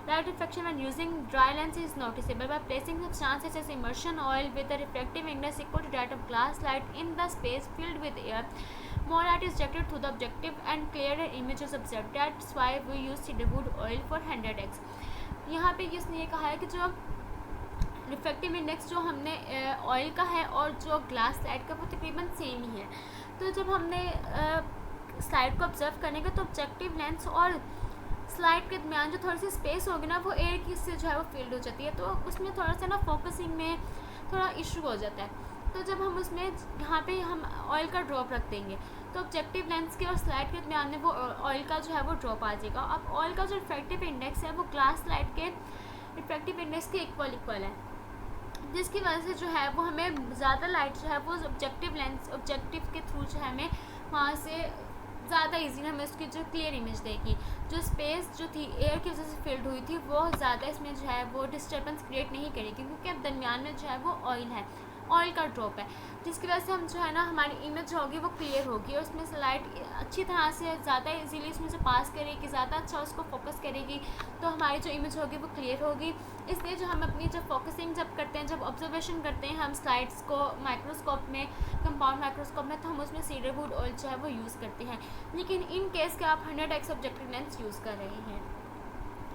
light reflection when using dry lens is noticeable by placing substance such as immersion oil with a reflective index equal to that of glass light in the space filled with air. More light is directed through the objective and clearer image is observed. That's why we use cedarwood oil for 100x. यहाँ पे इसने ये कहा है कि जो रिफ्लेक्टिव इंडेक्स जो हमने ऑयल का है और जो ग्लास लाइट का वो तकरीबन सेम ही है। तो जब हमने स्लाइड को ऑब्जर्व करेंगे तो ऑब्जेक्टिव लेंस और स्लाइड के दरमियान जो थोड़ी सी स्पेस होगी ना, वो एयर की से जो है वो फील्ड हो जाती है, तो उसमें थोड़ा सा ना फोकसिंग में थोड़ा इशू हो जाता है। तो जब हम उसमें यहाँ पे हम ऑयल का ड्रॉप रख देंगे तो ऑब्जेक्टिव लेंस के और स्लाइड के दरमियान में वो ऑयल का जो है वो ड्रॉप आ जाएगा। अब ऑयल का जो रिफ्रैक्टिव इंडेक्स है वो ग्लास स्लाइड के रिफ्रैक्टिव इंडेक्स के इक्वल है, जिसकी वजह से जो है वो हमें ज़्यादा लाइट जो है वो ऑब्जेक्टिव के थ्रू जो है हमें वहाँ से ज़्यादा ईजी हमें उसकी जो क्लियर इमेज देगी। जो स्पेस जो थी एयर की वजह से फिल्ड हुई थी वो ज़्यादा इसमें जो है वो डिस्टर्बेंस क्रिएट नहीं करेगी, क्योंकि अब दरमियान में जो है वो ऑयल का ड्रॉप है, जिसकी वजह से हम जो है ना हमारी इमेज जो होगी वो क्लियर होगी और उसमें से लाइट अच्छी तरह से ज़्यादा इजीली इसमें से पास करेगी, ज़्यादा अच्छा उसको फोकस करेगी, तो हमारी जो इमेज होगी वो क्लियर होगी। इसलिए जो हम अपनी जब फोकसिंग जब करते हैं, जब ऑब्जर्वेशन करते हैं हम स्लाइड्स को माइक्रोस्कोप में, कंपाउंड माइक्रोस्कोप में, तो हम उसमें सीडर वुड ऑयल जो है वो यूज़ करते हैं। लेकिन इन केस के आप 100x ऑब्जेक्टिव लेंस यूज़ कर रहे हैं।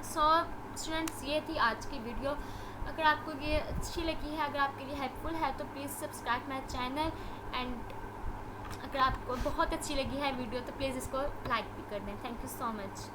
सो स्टूडेंट्स, ये थी आज की वीडियो। अगर आपको ये अच्छी लगी है, अगर आपके लिए हेल्पफुल है, तो please subscribe my channel. And अगर आपको बहुत अच्छी लगी है वीडियो तो प्लीज़ इसको लाइक भी कर दें। Thank you so much.